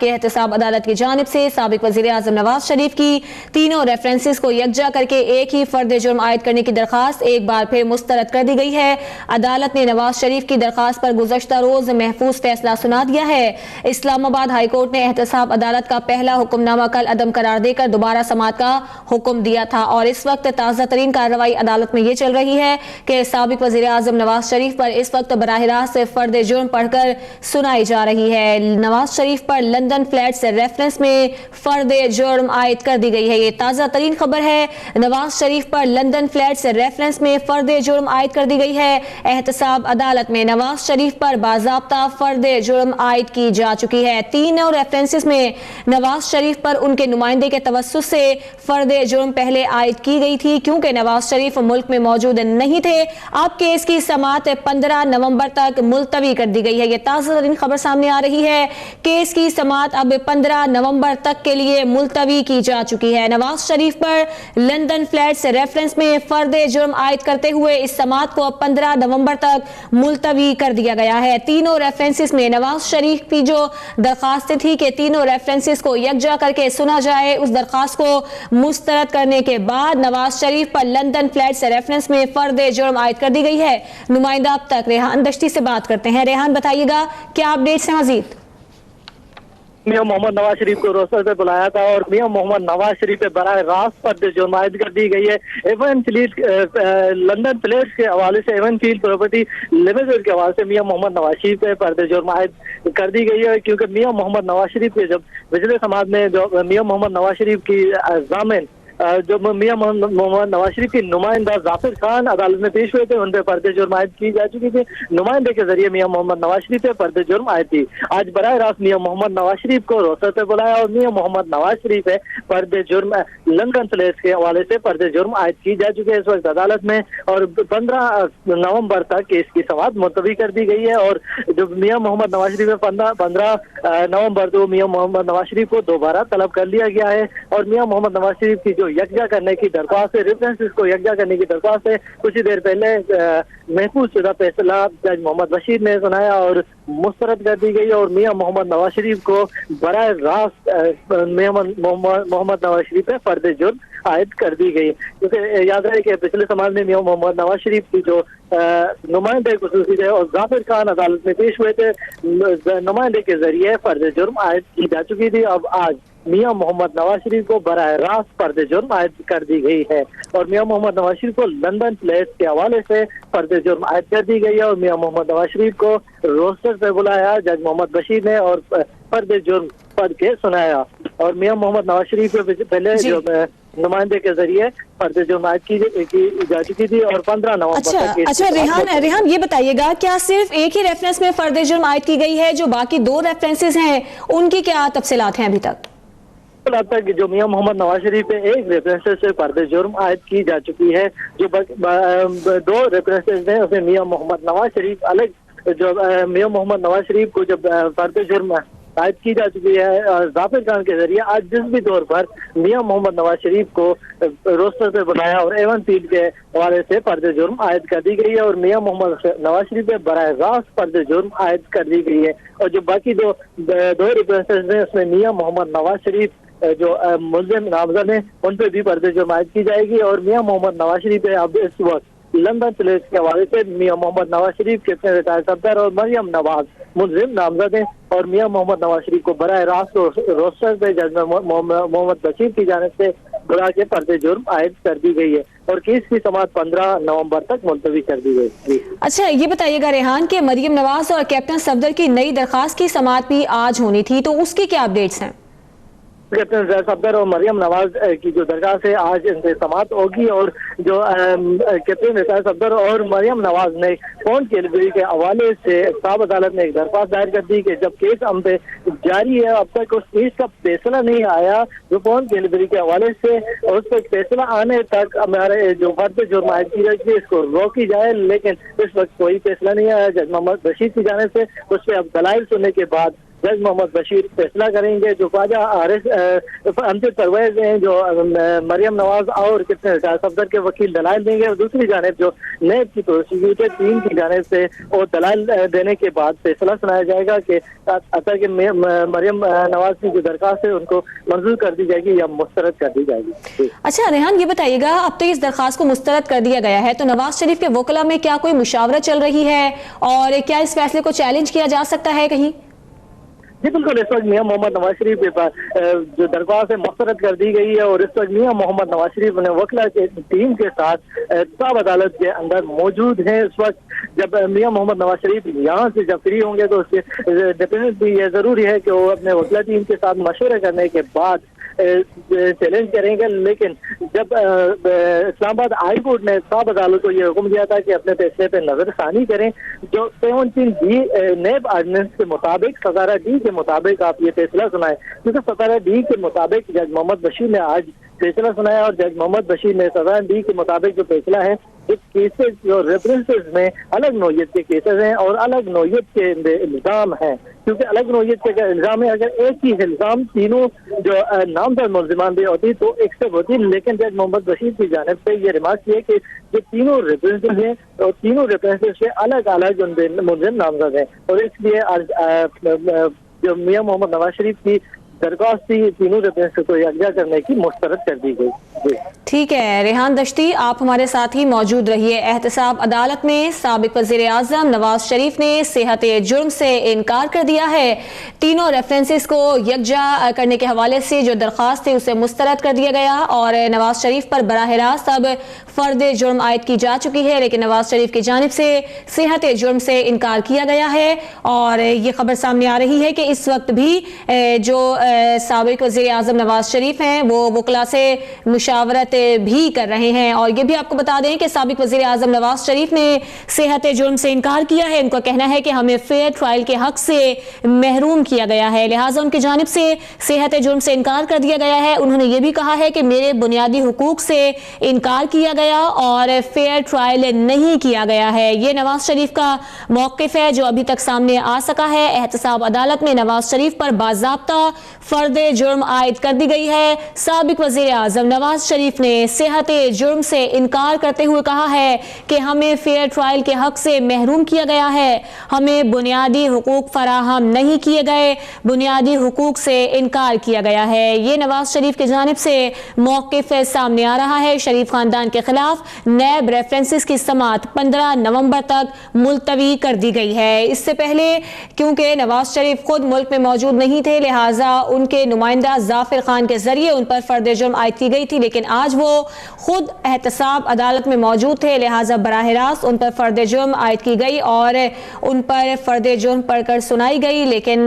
के एहतसाब अदालत की जानिब से साबिक वज़ीर आज़म नवाज शरीफ की तीनों रेफरेंसेस को यकजा करके एक ही फर्द जुर्म आयद करने की दरख्वास्त एक बार फिर मुस्तरद कर दी गई है। अदालत ने नवाज शरीफ की दरख्वास्त पर गुज़श्ता रोज महफूज फैसला सुना दिया है। इस्लामाबाद हाई कोर्ट ने एहतसाब अदालत का पहला हुक्मनामा कल अदम करार देकर दोबारा समाअत का हुक्म दिया था और इस वक्त ताज़ा तरीन कार्रवाई अदालत में ये चल रही है कि साबिक वज़ीर आज़म नवाज शरीफ पर इस वक्त बराह रास्त फर्द जुर्म पढ़कर सुनाई जा रही है। नवाज शरीफ पर लंदन फ्लैट से रेफरेंस में फर्द जुर्म आयद कर दी गई है। ये ताज़ा तरीन खबर है। नवाज शरीफ पर लंदन फ्लैट से रेफरेंस में फर्द जुर्म आयद कर दी गई है। एहतसाब अदालत में नवाज शरीफ पर बाज़ाब्ता फर्द जुर्म आयद की जा चुकी है। तीनों रेफरेंसेस में नवाज शरीफ पर उनके नुमाइंदे के तवस्सुस से फर्द जुर्म पहले आयद की गई थी। क्योंकि नवाज शरीफ मुल्क में मौजूद नहीं थे, अब केस की समाअत 15 नवंबर तक मुलतवी कर दी गई है। ये ताज़ा तरीन खबर सामने आ रही है। केस की समाअत अब 15 नवंबर तक के लिए मुलतवी की जा चुकी है। नवाज शरीफ पर लंदन फ्लैट से रेफरेंस में फर्द जुर्म आयद करते हुए इस समाअत को 15 नवंबर तक मुलतवी कर दिया गया है। तीनों रेफरेंसेस में नवाज शरीफ की जो दरखास्त थी कि तीनों रेफरेंसेस को यकजा करके सुना जाए, उस दरखास्त को मुस्तरद करने के बाद नवाज शरीफ पर लंदन फ्लैट से रेफरेंस में फर्द जुर्म आयद कर दी गई है। नुमाइंदा अब तक रेहान दश्ती से बात करते हैं। रेहान, बताइएगा क्या अपडेट्स हैं मजीद? मियां मोहम्मद नवाज शरीफ को रोस्टर पे बुलाया था और मियां मोहम्मद नवाज शरीफ पे बराह रास्त पर जुर्म आयद कर दी गई है। एवन फील्ड लंदन फ्लैट्स के हवाले से एवन फील्ड प्रॉपर्टी लिमिटेड के हवाले से मियां मोहम्मद नवाज शरीफ पे पर्दे जुर्म आयद कर दी गई है। क्योंकि मियां मोहम्मद नवाज शरीफ के जब वज़ीर समाअत में जो मियां मोहम्मद नवाज शरीफ की जामिन जो मियां मोहम्मद नवाज शरीफ की नुमाइंदा जाफिर खान अदालत में पेश हुए थे, उन पे पर्दे जुर्म आयद की जा चुकी थी। नुमाइंदे के जरिए मियां मोहम्मद नवाज शरीफ पे पर्दे जुर्म आयद थी। आज बराह रास्त मियां मोहम्मद नवाज शरीफ को रोस्टर पे बुलाया और मियां मोहम्मद नवाज शरीफ पे पर्दे जुर्म लंदन फ्लैट्स के हवाले से पर्दे जुर्म आयद की जा चुकी है इस वक्त अदालत में और 15 नवंबर तक केस की समाअत मुलतवी कर दी गई है। और जो मियां मोहम्मद नवाज शरीफ पे 15 नवंबर को मियां मोहम्मद नवाज शरीफ को दोबारा तलब कर लिया गया है और मियां मोहम्मद नवाज शरीफ की जो यकजा करने की दरख्वास्त है, रेफरेंसेस को यकजा करने की दरख्वास्त है, कुछ ही देर पहले महफूज शुदा फैसला जज मोहम्मद बशीर ने सुनाया और मुस्तरद कर दी गई और मियां मोहम्मद नवाज शरीफ को बराह रास्त मियां मोहम्मद नवाज शरीफ पे फर्द जुर्म आयद कर दी गई। क्योंकि याद रहे कि पिछले समाज में मियां मोहम्मद नवाज शरीफ की जो नुमाइंदे खुसूसी थे और जाफिर खान अदालत में पेश हुए थे, नुमाइंदे के जरिए फर्द जुर्म आयद की जा चुकी थी। अब आज मियां मोहम्मद नवाज शरीफ को बराह रास्त फर्द जुर्म आयद कर दी गई है और मियां मोहम्मद नवाज शरीफ को लंदन फ्लैट्स के हवाले से फर्द जुर्म आयद कर दी गई है और मियां मोहम्मद नवाज शरीफ को रोस्टर पे बुलाया जज मोहम्मद बशीर ने और फर्द जुर्म पढ़ के सुनाया। और मियां मोहम्मद नवाज शरीफ के पहले जो नुमाइंदे के जरिए फर्द जुर्म आयद की जा चुकी थी और 15 नवंबर तक। अच्छा रेहान, ये बताइएगा क्या सिर्फ एक ही रेफरेंस में फर्द जुर्म आयद की गई है? जो बाकी 2 रेफरेंसेस हैं उनकी क्या तफसीलात हैं अभी तक? तक जो मियां मोहम्मद नवाज शरीफ पे एक रेफरेंसेस से फर्द जुर्म आयद की जा चुकी है। जो 2 रेफरेंसेस हैं उसमें मियां मोहम्मद नवाज शरीफ अलग, जो मियां मोहम्मद नवाज शरीफ को जब फर्द जुर्म आयद की जा चुकी है जाफिर खान के जरिए, आज जिस भी तौर पर मियां मोहम्मद नवाज शरीफ को रोस्टर पे बुलाया और एवन फील्ड के हवाले से फर्द जुर्म आयद कर दी गई है और मियां मोहम्मद नवाज शरीफ पे बराह रास्त फर्द जुर्म आयद कर दी गई है। और जो बाकी 2 रेफरेंसेस हैं उसमें मियां मोहम्मद नवाज शरीफ जो मुल्जिम नामजद हैं उन पे भी पर्दे जुर्म आयद की जाएगी और मियां मोहम्मद नवाज शरीफ है अब इस वक्त लंदन फ्लैट्स के हवाले से मियां मोहम्मद नवाज शरीफ के रिटायर्ड सफदर और मरियम नवाज मुल्जिम नामजद हैं और मियां मोहम्मद नवाज शरीफ को बराह रास्त रोस्टर पे जज मोहम्मद बशीर की जानिब से बुला के पर्दे जुर्म आयद कर दी गई है और केस की समाअत 15 नवंबर तक मुलतवी कर दी गई। अच्छा, ये बताइएगा रेहान कि मरियम नवाज और कैप्टन सफदर की नई दरखास्त की समाअत भी आज होनी थी, तो उसकी क्या अपडेट्स हैं? कैप्टन सफदर और मरियम नवाज की जो दरखास्त है आज इनसे समाअत होगी और जो कैप्टन सफदर और मरियम नवाज ने फोन कैलिबरी के हवाले से एहतसाब अदालत ने एक दरख्वास्त दायर कर दी कि जब केस हम पे जारी है अब तक उस केस का फैसला नहीं आया, जो फोन कैलिबरी के हवाले से उस पर फैसला आने तक हमारे जो फर्द जुर्म आयद की जाएगी इसको रोकी जाए, लेकिन इस वक्त कोई फैसला नहीं आया। जज मोहम्मद बशीर की जाने से उस पर अब दलाइल सुनने के बाद जज मोहम्मद बशीर फैसला करेंगे। जो ख्वाजा आरिफ अमजद परवेज हैं, जो मरियम नवाज और कितने सफदर के वकील दलाल देंगे, और दूसरी जानिब जो नैब की प्रोसिक्यूटर टीम की जानिब से वो दलाल देने के बाद फैसला सुनाया जाएगा कि अतर कि मरियम नवाज की जो दरख्वास्त है उनको मंजूर कर दी जाएगी या मुस्तरद कर दी जाएगी। अच्छा रेहान, ये बताइएगा, अब तो इस दरखास्त को मुस्तरद कर दिया गया है, तो नवाज शरीफ के वकला में क्या कोई मुशावरत चल रही है और क्या इस फैसले को चैलेंज किया जा सकता है कहीं? जी बिल्कुल, इस वक्त मियां मोहम्मद नवाज शरीफ के पास जो दरख्वास्त है मुस्तरद कर दी गई है, और इस वक्त मियां मोहम्मद नवाज शरीफ ने वकला के टीम के साथ साब अदालत के अंदर मौजूद हैं। इस वक्त जब मियां मोहम्मद नवाज शरीफ यहाँ से जब फ्री होंगे तो उसके डेफिनेटली ये जरूरी है कि वो अपने वकला टीम के साथ मशवरा करने के बाद चैलेंज करेंगे। लेकिन जब इस्लामाबाद हाई कोर्ट ने साब अदालत को ये हुक्म दिया था कि अपने फैसले पे नजरसानी करें, जो 17D नैब ऑर्डिनेंस के मुताबिक 17D के मुताबिक आप ये फैसला सुनाए, क्योंकि 17D के मुताबिक जज मोहम्मद बशीर ने आज फैसला सुनाया, और जज मोहम्मद बशीर ने 17D के मुताबिक जो फैसला है, इस केसेस जो रेफरेंसेस में अलग नौयत के केसेस हैं और अलग नौयत के इल्जाम हैं, क्योंकि अलग नौयत के इल्जाम है। अगर एक ही इल्जाम तीनों जो नामजद मुल्जिमान भी होती तो एक्सेप्ट होती, लेकिन जज मोहम्मद बशीर की जानिब से ये रिमार्क किए कि जो तीनों रेफरेंसेस हैं और तीनों रेफरेंसेस से अलग अलग मुल्जिम नामजद हैं, और इसलिए आज जो मियां मोहम्मद नवाज शरीफ की दरख्वास्त थी तीनों रेफरेंसेस को यकजा करने की मुस्तरद कर दी गई। ठीक है रेहान दश्ती, आप हमारे साथ ही मौजूद रहिए। एहतसाब अदालत में साबिक वजीर आजम नवाज शरीफ ने सेहत जुर्म से इनकार कर दिया है। तीनों रेफरेंसेस को यकजा करने के हवाले से जो दरख्वास्त थी उसे मुस्तरद कर दिया गया, और नवाज शरीफ पर बराह रास्त अब फर्द जुर्म आयद की जा चुकी है, लेकिन नवाज शरीफ की जानिब से सेहत जुर्म से इनकार किया गया है। और ये खबर सामने आ रही है कि इस वक्त भी जो साबिक वज़ीर आज़म नवाज शरीफ हैं वो वकला से मुशावरत भी कर रहे हैं। और ये भी आपको बता दें कि साबिक वज़ीर आज़म नवाज शरीफ ने सेहत जुर्म से इनकार किया है। उनका कहना है कि हमें फेयर ट्रायल के हक से महरूम किया गया है, लिहाजा उनकी जानिब से सेहत जुर्म से इनकार कर दिया गया है। उन्होंने ये भी कहा है कि मेरे बुनियादी हुकूक से इनकार किया गया और फेयर ट्रायल नहीं किया गया है। ये नवाज शरीफ का मौक़िफ़ है जो अभी तक सामने आ सका है। एहतसाब अदालत में नवाज शरीफ पर बाज़ाब्ता फर्द जुर्म आयद कर दी गई है। साबिक वज़ीर आज़म नवाज शरीफ ने सेहत जुर्म से इनकार करते हुए कहा है कि हमें फेयर ट्रायल के हक से महरूम किया गया है, हमें बुनियादी हुकूक फराहम नहीं किए गए, बुनियादी हुकूक से इनकार किया गया है। ये नवाज शरीफ की जानिब से मौक़िफ़ सामने आ रहा है। शरीफ खानदान के खिलाफ नैब रेफरेंसेस की समाअत 15 नवंबर तक मुलतवी कर दी गई है। इससे पहले क्योंकि नवाज शरीफ खुद मुल्क में मौजूद नहीं थे, लिहाजा उनके नुमाइंदा जाफिर खान के जरिए उन पर फर्द जुर्म आयद की गई थी, लेकिन आज वो खुद एहतसाब अदालत में मौजूद थे, लिहाजा बराह रास्त उन पर फर्द जुर्म आयद की गई और उन पर फर्द जुर्म पढ़कर सुनाई गई। लेकिन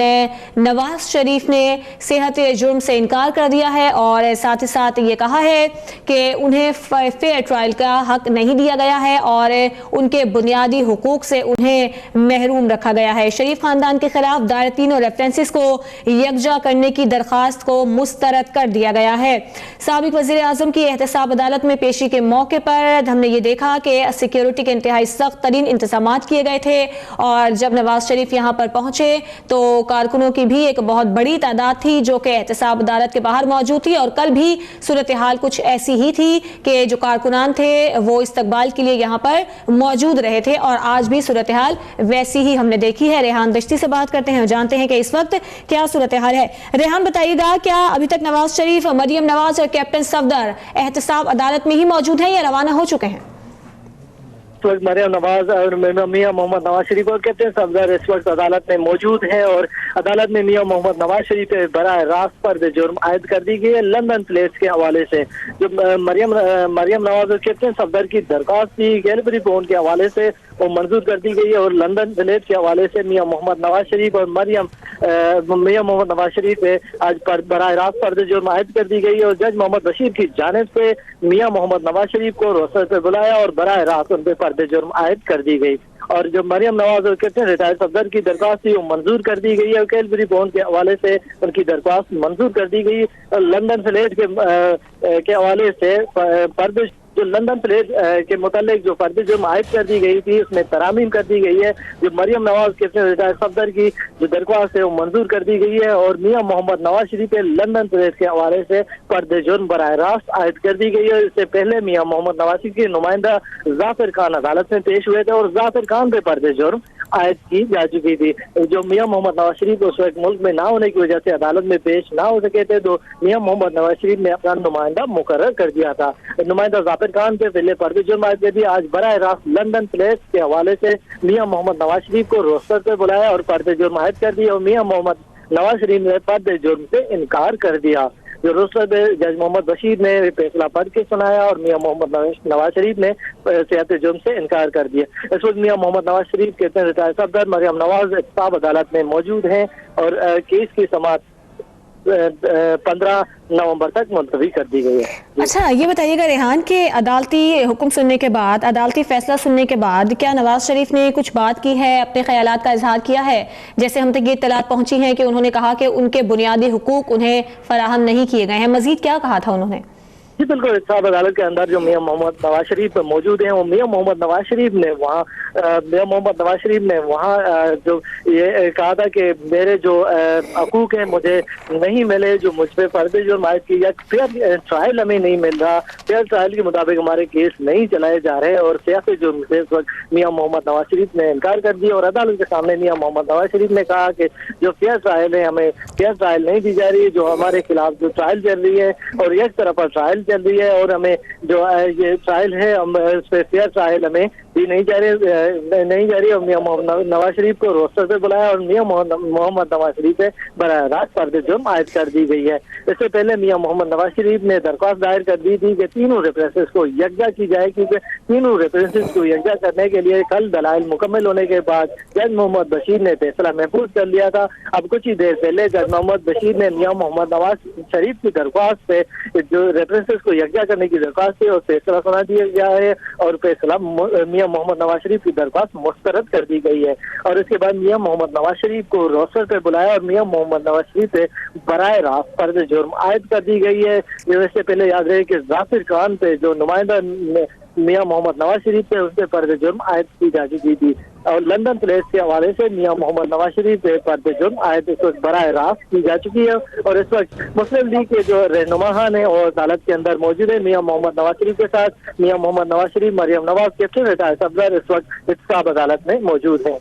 नवाज शरीफ ने सेहत जुर्म से इनकार कर दिया है और साथ ही साथ ये कहा है कि उन्हें फेयर ट्रायल का हक नहीं दिया गया है और उनके बुनियादी हुकूक से उन्हें महरूम रखा गया है। शरीफ खानदान के खिलाफ दायर तीनों रेफरेंसेस को यकजा करने की दरखास्त को मुस्तरद कर दिया गया है। साबिक वज़ीर आज़म की एहतसाब अदालत में पेशी के मौके पर हमने ये देखा कि सिक्योरिटी के इंतहाई सख्त तरीन इंतजामात किए गए थे और जब नवाज शरीफ यहाँ पर पहुंचे तो कारकुनों की भी एक बहुत बड़ी तादाद थी जो कि एहतसाब अदालत के बाहर मौजूद थी। और कल भी सूरत हाल कुछ ऐसी ही थी कि जो कारकुनान थे वो इस्तकबाल के लिए यहाँ पर मौजूद रहे थे और आज भी सूरत हाल वैसी ही हमने देखी है। रेहान दश्ती से बात करते हैं, जानते हैं कि इस वक्त क्या सूरत हाल है। रेहान बताइएगा, क्या अभी तक नवाज शरीफ, मरियम नवाज और कैप्टन सफदर एहतसाब अदालत में ही मौजूद हैं या रवाना हो चुके हैं? मरियम नवाज और मियां मोहम्मद नवाज शरीफ और कैप्टन सफदर इस वक्त अदालत में मौजूद हैं और अदालत में मियां मोहम्मद नवाज शरीफ पे बराह रास्त पर जुर्म आयद कर दी गई है। लंदन प्लेस के हवाले से जो मरियम नवाज और कैप्टन सफदर की दरख्वास्त थी गैलबरी बोन के हवाले से वो मंजूर कर दी गई है और लंदन प्लेस के हवाले से मियां मोहम्मद नवाज शरीफ और मियां मोहम्मद नवाज शरीफ पे आज पर बराह रास्त पर जुर्म आयद कर दी गई है और जज मोहम्मद बशीर की जानिब से मियां मोहम्मद नवाज शरीफ को रोस्टर पे बुलाया और बराह रास्त उन पे जुर्म आयद कर दी गई। और जो मरियम नवाज और कैप्टन रिटायर्ड सफदर की दरख्वास्त थी वो मंजूर कर दी गई है और कैलबरी बोन के हवाले से उनकी दरख्वास्त मंजूर कर दी गई और लंदन फ्लेट के हवाले से جو لندن پلیس کے متعلق جو فرد جرم عائد کر دی گئی تھی اس میں ترامیم کر دی گئی ہے. جو مریم نواز کے ریٹائر صفدر کی جو درخواست ہے وہ منظور کر دی گئی ہے اور میاں محمد نواز شریف پہ لندن پلیس کے حوالے سے فرد جرم براہ راست عائد کر دی گئی ہے. اس سے پہلے میاں محمد نواز شریف کے نمائندہ ظافر خان عدالت میں پیش ہوئے تھے اور ظافر خان پہ فرد جرم عائد کی جا چکی تھی. جو میاں محمد نواز شریف اس وقت ملک میں نہ ہونے کی وجہ سے عدالت میں پیش نہ ہو سکے تھے تو میاں محمد نواز شریف نے اپنا نمائندہ مقرر کر دیا تھا. نمائندہ ظافر خان پہ پہلے فرد جرم عائد کر دیا. آج براہ راست لندن پلیس کے حوالے سے میاں محمد نواز شریف کو روسٹر پہ بلایا اور فرد جرم عائد کر دیا اور میاں محمد نواز شریف نے فرد جرم سے انکار کر دیا. جو روسٹر پہ جج محمد بشیر نے فیصلہ پڑھ کے سنایا اور میاں محمد نواز شریف نے صحت جرم سے انکار کر دیا. اس وقت میاں محمد نواز شریف کے ریٹائر صفدر مریم نواز احتساب عدالت میں موجود ہیں اور کیس کی سماعت 15 نومبر تک ملتوی کر دی گئی ہے. اچھا یہ بتائیے گا ریحان کہ عدالتی حکم سننے کے بعد، عدالتی فیصلہ سننے کے بعد کیا نواز شریف نے کچھ بات کی ہے، اپنے خیالات کا اظہار کیا ہے؟ جیسے ہم تک یہ اطلاعات پہنچی ہیں کہ انہوں نے کہا کہ ان کے بنیادی حقوق انہیں فراہم نہیں کیے گئے ہیں. مزید کیا کہا تھا انہوں نے؟ جی بالکل، احتساب عدالت کے اندر جو میاں محمد نواز شریف موجود ہیں وہ میاں محمد نواز شریف نے وہاں جو یہ کہا تھا کہ میرے جو حقوق ہیں مجھے نہیں ملے، جو مجھ پہ فرد جرم عائد کی یا فیئر ٹرائل ہمیں نہیں مل رہا، فیئر ٹرائل کے مطابق ہمارے کیس نہیں چلائے جا رہے اور سیاسی جرم سے اس وقت میاں محمد نواز شریف نے انکار کر دیا. اور عدالت کے سامنے میاں محمد نواز شریف نے کہا کہ جو فیئر ٹرائل ہے ہمیں فیئر ٹرائل نہیں دی جا رہی، جو ہمارے خلاف جو ٹرائل چل رہی ہے اور ایک طرفہ ٹرائل چل رہی ہے اور ہمیں جو یہ ٹرائل ہے ہم اس پہ فیئر ٹرائل ہمیں دی نہیں جا رہی اور میاں محمد نواز شریف کو روسٹر پہ بلایا اور میاں محمد نواز شریف پہ براہ راست فرد جرم عائد کر دی گئی ہے. اس سے پہلے میاں محمد نواز شریف نے درخواست دائر کر دی تھی کہ تینوں ریفرنسز کو یکجا کی جائے کیونکہ تینوں ریفرنسز کو یکجا کرنے کے لیے کل دلائل مکمل ہونے کے بعد جج محمد بشیر نے فیصلہ محفوظ کر لیا تھا. اب کچھ ہی دیر پہلے جج محمد بشیر نے میاں محمد نواز شریف کی درخواست پہ جو ریفرنسز کو یکجا کرنے کی درخواست تھی اور فیصلہ سنا دیا گیا ہے اور فیصلہ میاں محمد نواز شریف کی درخواست مسترد کر دی گئی ہے. اور اس کے بعد میاں محمد نواز شریف کو روسٹر پہ بلایا اور میاں محمد نواز شریف پہ براہ راست فرد جرم عائد کر دی گئی ہے. اس سے پہلے یاد رہے کہ ظافر خان پہ جو نمائندہ میاں محمد نواز شریف پہ اس پہ فرد جرم عائد کی جا چکی تھی اور لندن پلیس کے حوالے سے میاں محمد نواز شریف پہ فرد جرم عائد اس وقت براہ راست کی جا چکی ہے. اور اس وقت مسلم لیگ کے جو رہنماان ہیں اور عدالت کے اندر موجود ہیں میاں محمد نواز شریف کے ساتھ میاں محمد نواز شریف مریم نواز کے ریٹائر صفدر اس وقت احتساب عدالت میں موجود ہیں.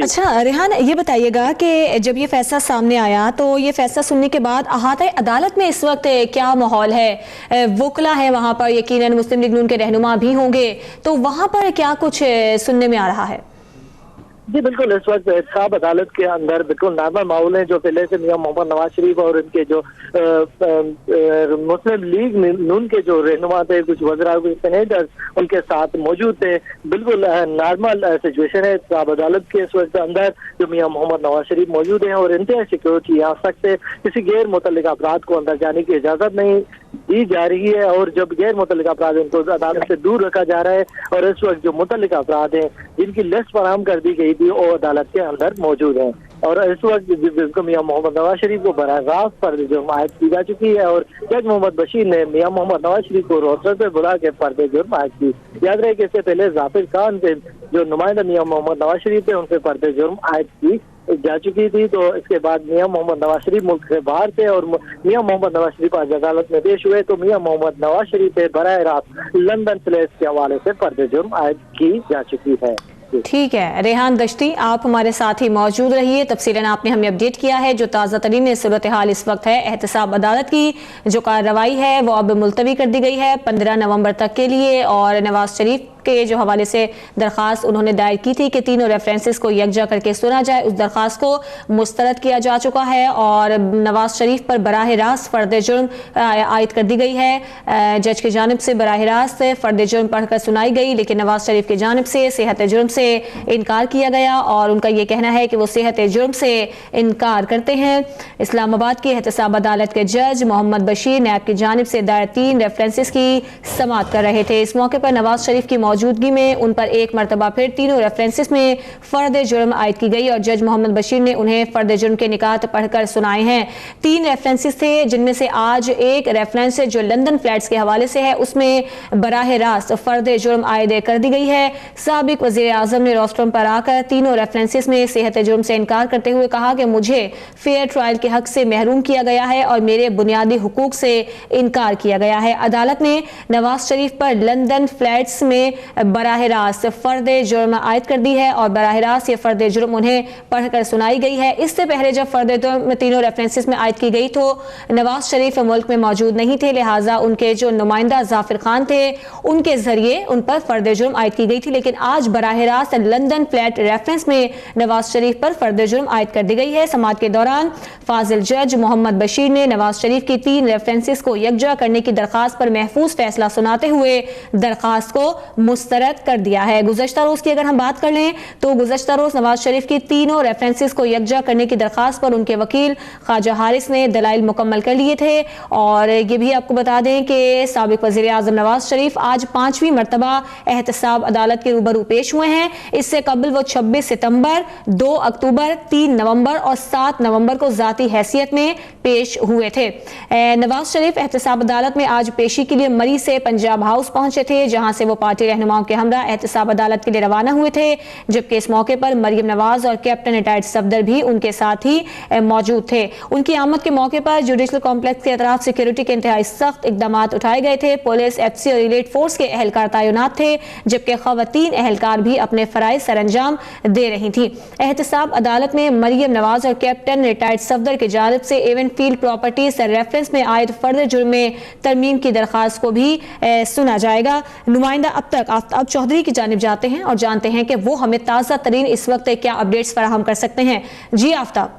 اچھا ریحان یہ بتائیے گا کہ جب یہ فیصلہ سامنے آیا تو یہ فیصلہ سننے کے بعد احاطہ عدالت میں اس وقت کیا ماحول ہے؟ وکلا ہے وہاں پر، یقیناً مسلم لیگ نون کے رہنما بھی ہوں گے، تو وہاں پر کیا کچھ سننے میں آ رہا ہے؟ جی بالکل، اس وقت احتساب عدالت کے اندر بالکل نارمل ماحول ہے. جو پہلے سے میاں محمد نواز شریف اور ان کے جو مسلم لیگ نون کے جو رہنما تھے، کچھ وزراء سینیٹر ان کے ساتھ موجود تھے، بالکل نارمل سچویشن ہے احتساب عدالت کے اس وقت اندر. جو میاں محمد نواز شریف موجود ہیں اور انتہائی سیکورٹی یہاں تک سے کسی غیر متعلقہ افراد کو اندر جانے کی اجازت نہیں دی جا رہی ہے اور جب غیر متعلقہ افراد ان کو عدالت سے دور رکھا جا رہا ہے اور اس وقت جو متعلقہ افراد ہیں جن کی لسٹ فراہم کر دی گئی تھی وہ عدالت کے اندر موجود ہیں. اور اس وقت میاں محمد نواز شریف کو براہ راست فرد جرم عائد کی جا چکی ہے اور جج محمد بشیر نے میاں محمد نواز شریف کو روسٹر پہ بلا کے فرد جرم عائد کی. یاد رہے کہ اس سے پہلے ظافر خان سے جو نمائندہ میاں محمد نواز شریف تھے ان سے فرد جرم عائد کی جا چکی تھی. تو اس کے بعد میاں محمد نواز شریف ملک سے باہر تھے اور میاں محمد نواز شریف آج عدالت میں پیش ہوئے تو میاں محمد نواز شریف سے براہ راست لندن پلیس کے حوالے سے فرد جرم عائد کی جا چکی ہے. ٹھیک ہے ریحان دشتی، آپ ہمارے ساتھ ہی موجود رہیے. تفصیلاً آپ نے ہمیں اپڈیٹ کیا ہے جو تازہ ترین صورتحال اس وقت ہے. احتساب عدالت کی جو کارروائی ہے وہ اب ملتوی کر دی گئی ہے 15 نومبر تک کے لیے اور نواز شریف کے جو حوالے سے درخواست انہوں نے دائر کی تھی کہ تینوں ریفرنسز کو یکجا کر کے سنا جائے، اس درخواست کو مسترد کیا جا چکا ہے اور نواز شریف پر براہ راست فرد جرم عائد کر دی گئی ہے. جج کی جانب سے براہ راست فرد جرم پڑھ کر سنائی گئی لیکن نواز شریف کی جانب سے صحت جرم سے انکار کیا گیا اور ان کا یہ کہنا ہے کہ وہ صحت جرم سے انکار کرتے ہیں. اسلام آباد کی احتساب عدالت کے جج محمد بشیر نیب کی جانب سے دائر 3 ریفرنسز کی سماعت کر رہے تھے. اس موقع پر نواز شریف کی मौजूदगी में उन पर एक मरतबा फिर तीनों रेफरेंसेस में फर्द जुर्म आयद की गई और जज मोहम्मद बशीर ने उन्हें फर्द जुर्म के निकात पढ़कर सुनाए हैं। 3 रेफरेंसेस थे, जिनमें से आज एक रेफरेंस जो लंदन फ्लैट्स के हवाले से है उसमें बराह रास्त फर्द जुर्म आयद कर दी गई है। साबिक वज़ीर आज़म ने रोस्ट्रम पर आकर तीनों रेफरेंसेस में सेहत जुर्म से इनकार करते हुए कहा कि मुझे फेयर ट्रायल के हक से महरूम किया गया है और मेरे बुनियादी हुकूक से इनकार किया गया है। अदालत ने नवाज शरीफ पर लंदन फ्लैट्स में बराह रास्त फर्द जुर्म आयद कर दी है और बराह रास्त ये फर्द जुर्म उन्हें पढ़कर सुनाई गई है। इससे पहले जब फर्द जुर्म तीनों रेफरेंसेस में आयद की गई तो नवाज शरीफ मुल्क में मौजूद नहीं थे, लिहाजा उनके जो नुमाइंदा जाफिर खान थे उनके जरिए उन पर फर्द जुर्म आयद की गई थी। लेकिन आज बराह रास्त लंदन फ्लैट रेफरेंस में नवाज शरीफ पर फर्द जुर्म आयद कर दी गई है। समाअत के दौरान फाजिल जज मोहम्मद बशीर ने नवाज शरीफ की 3 रेफरेंसेस को यकजा करने की दरखास्त पर महफूज फैसला सुनाते हुए दरखास्त को मुस्तरद कर दिया है। गुज़श्ता रोज की अगर हम बात कर लें तो गुज़श्ता रोज नवाज शरीफ की तीनों रेफरेंसेस को यकजा करने की दरखास्त पर उनके वकील ख्वाजा हारिस ने दलाइल मुकम्मल कर लिए थे। और ये भी आपको बता दें कि साबिक वज़ीर आज़म नवाज शरीफ आज 5वीं मरतबा एहतसाब अदालत के रूबरू पेश हुए हैं। इससे कबल वो 26 सितंबर, 2 अक्टूबर, 3 नवंबर और 7 नवंबर को ज़ाती हैसियत में पेश हुए थे। नवाज शरीफ एहतसाब अदालत में आज पेशी के लिए मरी से पंजाब हाउस पहुंचे थे, जहां से वो पार्टी रहनुमाओं के हमरा एहतसाब अदालत के लिए रवाना हुए थे, जबकि इस मौके पर मरियम नवाज और कैप्टन रिटायर्ड सफदर भी उनके साथ ही मौजूद थे। उनकी आमद के मौके पर जुडिशल कॉम्प्लेक्स के अतराफ सिक्योरिटी के इंतहाई सख्त इकदाम उठाए गए थे। पुलिस, एफसी और रिलेट फोर्स के एहलकार तैनात थे, जबकि खवातीन एहलकार भी अपने फराइज सरअंजाम दे रही थी। एहतसाब अदालत में मरियम नवाज और कैप्टन रिटायर्ड सफदर की जानिब से एवेंफील्ड प्रॉपर्टीज रेफरेंस में आयद फर्द जुर्म में तरमीम की दरखास्त को भी सुना जाएगा। नुमाइंदा अब तक आफ्ताब चौधरी की जानिब जाते हैं और जानते हैं कि वो हमें ताज़ा तरीन इस वक्त क्या अपडेट्स फराहम कर सकते हैं। जी आफ्ताब।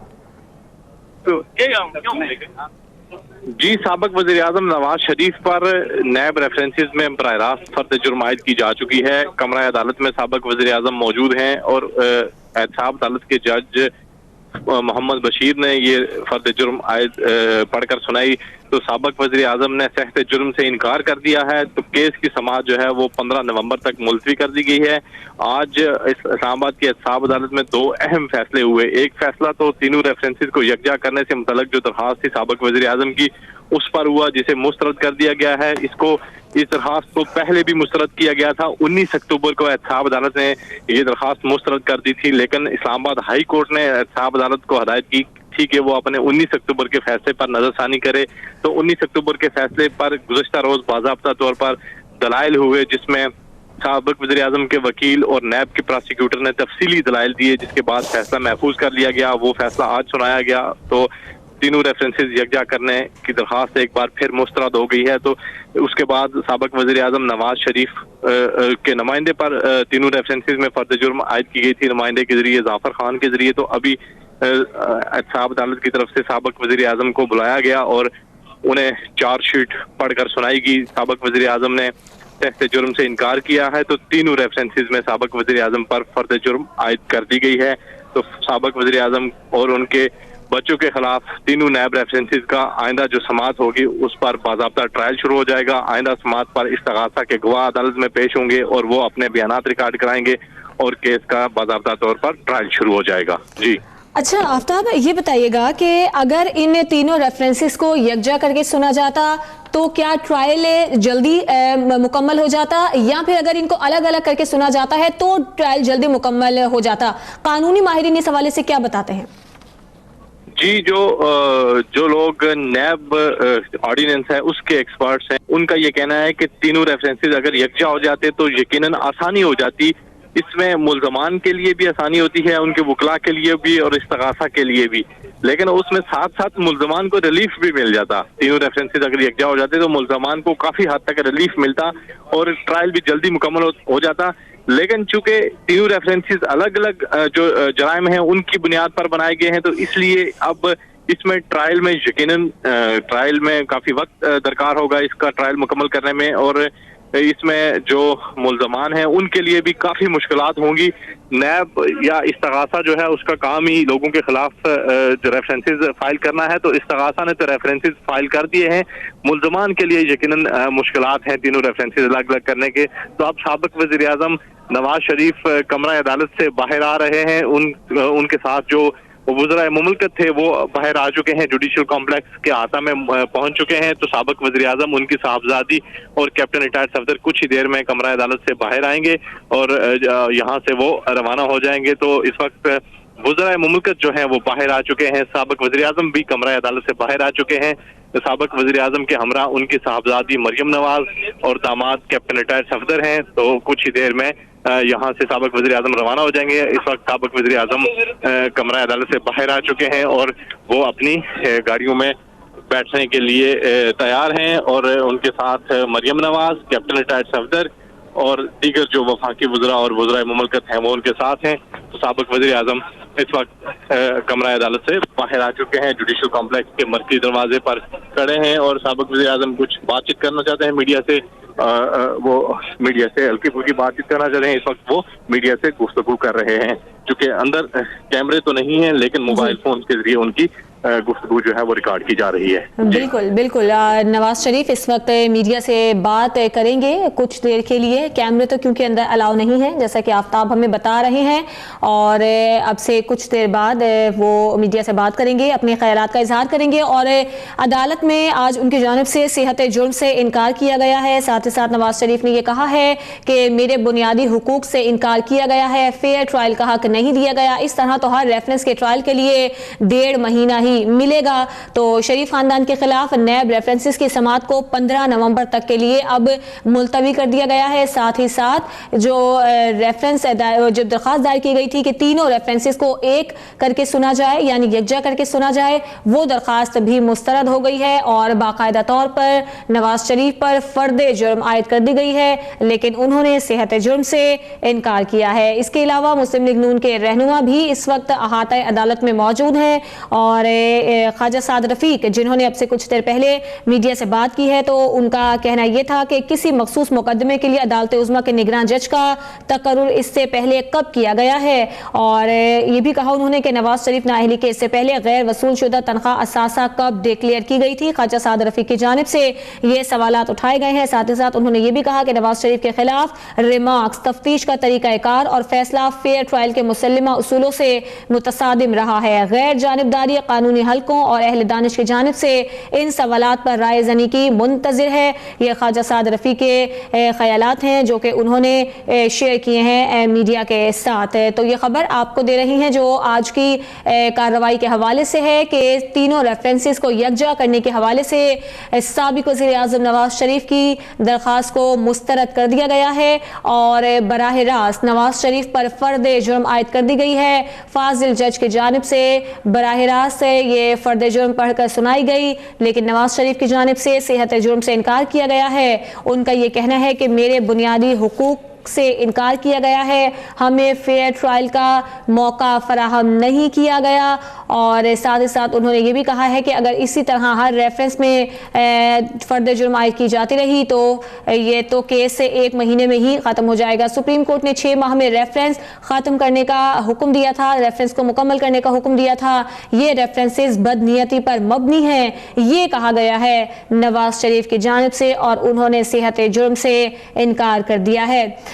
जी, साबिक वज़ीर आज़म नवाज शरीफ पर नैब रेफरेंसेस में बराह रास्त फर्द जुर्म आयद की जा चुकी है। कमरा अदालत में साबिक वज़ीर आज़म मौजूद हैं और एहतसाब अदालत के जज मोहम्मद बशीर ने ये फर्द जुर्म आयद पढ़कर सुनाई तो साबिक वज़ीर आज़म ने सहत जुर्म से इनकार कर दिया है। तो केस की समाअत जो है वो 15 नवंबर तक मुलतवी कर दी गई है। आज इस्लामाबाद की एहतसाब अदालत में 2 अहम फैसले हुए। एक फैसला तो तीनों रेफरेंसेस को यकजा करने से मुतल्लिक जो दरखास्त थी साबिक वज़ीर आज़म की उस पर हुआ, जिसे मुस्तरद कर दिया गया है। इस दरखास्त को पहले भी मुस्तरद किया गया था। 19 अक्टूबर को एहतसाब अदालत ने ये दरखास्त मुस्तरद कर दी थी, लेकिन इस्लामाबाद हाई कोर्ट ने एहतसाब अदालत को हदायत की थी कि वो अपने 19 अक्टूबर के फैसले पर नजरसानी करे। तो 19 अक्टूबर के फैसले पर गुज़श्ता रोज बाज़ाब्ता तौर पर दलाइल हुए, जिसमें साबिक वज़ीर आज़म के वकील और नैब के प्रोसिक्यूटर ने तफसीली दलाइल दिए, जिसके बाद फैसला महफूज कर लिया गया। वो फैसला आज सुनाया गया तो तीनों रेफरेंसेस यकजा करने की दरखास्त एक बार फिर मुस्तरद हो गई है। तो उसके बाद साबिक वज़ीर आज़म नवाज शरीफ के नुमाइंदे पर तीनों रेफरेंसेस में फर्द जुर्म आयद की गई थी, नुमाइंदे के जरिए जाफर खान के जरिए। तो अभी एहतसाब अदालत की तरफ से साबिक वज़ीर आज़म को बुलाया गया और उन्हें चार्जशीट पढ़कर सुनाई गई। साबिक वज़ीर आज़म ने सहत जुर्म से इनकार किया है, तो तीनों रेफरेंसेस में साबिक वज़ीर आज़म पर फर्द जुर्म आयद कर दी गई है। तो साबिक वज़ीर आज़म और उनके बच्चों के खिलाफ तीनों नैब रेफरेंसेस का आइंदा जो समाअत होगी उस पर बाज़ाब्ता ट्रायल शुरू हो जाएगा। आइंदा समाअत पर इस्तगासा के गवाह अदालत में पेश होंगे और वो अपने बयानात रिकॉर्ड कराएंगे और केस का बाज़ाब्ता तौर पर ट्रायल शुरू हो जाएगा। जी अच्छा आफ्ताब, ये बताइएगा कि अगर इन तीनों रेफरेंसेस को यकजा करके सुना जाता तो क्या ट्रायल जल्दी मुकम्मल हो जाता, या फिर अगर इनको अलग अलग करके सुना जाता है तो ट्रायल जल्दी मुकम्मल हो जाता? कानूनी माहिरीन इस हवाले से क्या बताते हैं? जी, जो लोग नैब ऑर्डिनेंस है उसके एक्सपर्ट्स हैं, उनका ये कहना है कि तीनों रेफरेंसेस अगर यकजा हो जाते तो यकीनन आसानी हो जाती। इसमें मुल्ज़मान के लिए भी आसानी होती है, उनके वकला के लिए भी और इस्तगासा के लिए भी, लेकिन उसमें साथ साथ मुल्ज़मान को रिलीफ भी मिल जाता। तीनों रेफरेंसेस अगर यकजा हो जाते तो मुल्ज़मान को काफ़ी हद तक रिलीफ मिलता और ट्रायल भी जल्दी मुकम्मल हो जाता। लेकिन चूंकि तीनों रेफरेंसेस अलग अलग जो जराइम हैं उनकी बुनियाद पर बनाए गए हैं, तो इसलिए अब इसमें ट्रायल में यकीनन ट्रायल में काफ़ी वक्त दरकार होगा इसका ट्रायल मुकम्मल करने में। और اس میں جو ملزمان ہیں ان کے لیے بھی کافی مشکلات ہوں گی. نیب یا استغاثہ جو ہے اس کا کام ہی لوگوں کے خلاف جو ریفرنسز فائل کرنا ہے, تو استغاثہ نے تو ریفرنسز فائل کر دیے ہیں. ملزمان کے لیے یقیناً مشکلات ہیں تینوں ریفرنسز الگ الگ کرنے کے. تو اب سابق وزیر اعظم نواز شریف کمرہ عدالت سے باہر آ رہے ہیں. ان کے ساتھ جو وزرائے مملکت تھے وہ باہر آ چکے ہیں, جوڈیشل کمپلیکس کے احاطہ میں پہنچ چکے ہیں. تو سابق وزیر اعظم, ان کی صاحبزادی اور کیپٹن ریٹائرڈ صفدر کچھ ہی دیر میں کمرہ عدالت سے باہر آئیں گے اور یہاں سے وہ روانہ ہو جائیں گے. تو اس وقت وزرائے مملکت جو ہیں وہ باہر آ چکے ہیں. سابق وزیر اعظم بھی کمرہ عدالت سے باہر آ چکے ہیں. سابق وزیر اعظم کے ہمراہ ان کی صاحبزادی مریم نواز اور داماد کیپٹن ریٹائرڈ صفدر ہیں. تو کچھ ہی دیر میں یہاں سے سابق وزیر اعظم روانہ ہو جائیں گے. اس وقت سابق وزیر اعظم کمرہ عدالت سے باہر آ چکے ہیں اور وہ اپنی گاڑیوں میں بیٹھنے کے لیے تیار ہیں, اور ان کے ساتھ مریم نواز, کیپٹن ریٹائرڈ صفدر اور دیگر جو وفاقی وزراء اور وزرائے مملکت ہیں وہ ان کے ساتھ ہیں. تو سابق وزیر اعظم اس وقت کمرہ عدالت سے باہر آ چکے ہیں, جوڈیشل کمپلیکس کے مرکزی دروازے پر کھڑے ہیں, اور سابق وزیر اعظم کچھ بات چیت کرنا چاہتے ہیں میڈیا سے. وہ میڈیا سے ہلکی پھلکی بات چیت کرنا چاہتے ہیں. اس وقت وہ میڈیا سے گفتگو کر رہے ہیں, چونکہ اندر کیمرے تو نہیں ہیں لیکن موبائل فون کے ذریعے ان کی گفتگو جو ہے وہ ریکارڈ کی جا رہی ہے. بالکل بالکل. نواز شریف اس وقت میڈیا سے بات کریں گے کچھ دیر کے لیے. کیمرے تو کیونکہ اندر الاؤ نہیں ہے جیسا کہ آفتاب ہمیں بتا رہے ہیں, اور اب سے کچھ دیر بعد وہ میڈیا سے بات کریں گے, اپنے خیالات کا اظہار کریں گے. اور عدالت میں آج ان کی جانب سے صحت جرم سے انکار کیا گیا ہے. ساتھ ہی ساتھ نواز شریف نے یہ کہا ہے کہ میرے بنیادی حقوق سے انکار کیا گیا ہے, فیئر ٹرائل کا حق نہیں دیا گیا. اس طرح تو ہر ریفرنس کے ٹرائل کے لیے 1.5 مہینہ ہی ملے گا. تو شریف خاندان کے خلاف نیب ریفرنسز کی سماعت کو 15 نومبر تک کے لیے اب ملتوی کر دیا گیا ہے. ساتھ ہی ساتھ جو درخواست دائر کی گئی تھی کہ تینوں ریفرنسز کو ایک کر کے سنا جائے, یعنی یکجا کر کے سنا جائے, وہ درخواست بھی مسترد ہو گئی ہے اور باقاعدہ طور پر نواز شریف پر فرد جرم عائد کر دی گئی ہے, لیکن انہوں نے صحت جرم سے انکار کیا ہے. اس کے علاوہ مسلم لیگ نون کے رہنما بھی اس وقت احاطہ عدالت میں موجود ہیں, اور خواجہ سعد رفیق جنہوں نے اب سے کچھ دیر پہلے میڈیا سے بات کی ہے, تو ان کا کہنا یہ تھا کہ کسی مخصوص مقدمے کے لیے عدالت عظمیٰ کے نگراں جج کا تقرر اس سے پہلے کب کیا گیا ہے. اور یہ بھی کہا انہوں نے کہ نواز شریف نااہلی کے اس سے پہلے غیر وصول شدہ تنخواہ اثاثہ کب ڈکلیئر کی گئی تھی. خواجہ سعد رفیق کی جانب سے یہ سوالات اٹھائے گئے ہیں. ساتھ ہی ساتھ انہوں نے یہ بھی کہا کہ نواز شریف کے خلاف ریمارکس تفتیش کا طریقہ کار اور فیصلہ فیئر ٹرائل کے مسلمہ اصولوں سے متصادم رہا ہے. غیر جانبداری قانونی حلقوں اور اہل دانش کی جانب سے ان سوالات پر رائے زنی کی منتظر ہے. یہ خواجہ سعد رفیق کے خیالات ہیں جو کہ انہوں نے شیئر کیے ہیں میڈیا کے ساتھ. تو یہ خبر آپ کو دے رہی ہیں جو آج کی کارروائی کے حوالے سے ہے کہ تینوں ریفرنسز کو یکجا کرنے کے حوالے سے سابق وزیر اعظم نواز شریف کی درخواست کو مسترد کر دیا گیا ہے اور براہ راست نواز شریف پر فرد جرم عائد کر دی گئی ہے. فاضل جج کی جانب سے براہ راست یہ فرد جرم پڑھ کر سنائی گئی, لیکن نواز شریف کی جانب سے صحت جرم سے انکار کیا گیا ہے. ان کا یہ کہنا ہے کہ میرے بنیادی حقوق سے انکار کیا گیا ہے, ہمیں فیئر ٹرائل کا موقع فراہم نہیں کیا گیا. اور ساتھ ہی ساتھ انہوں نے یہ بھی کہا ہے کہ اگر اسی طرح ہر ریفرنس میں فرد جرم عائد کی جاتی رہی تو یہ تو کیس سے 1 مہینے میں ہی ختم ہو جائے گا. سپریم کورٹ نے 6 ماہ میں ریفرنس ختم کرنے کا حکم دیا تھا, ریفرنس کو مکمل کرنے کا حکم دیا تھا. یہ ریفرنسز بدنیتی پر مبنی ہیں, یہ کہا گیا ہے نواز شریف کی جانب سے, اور انہوں نے صحت جرم سے انکار کر دیا ہے.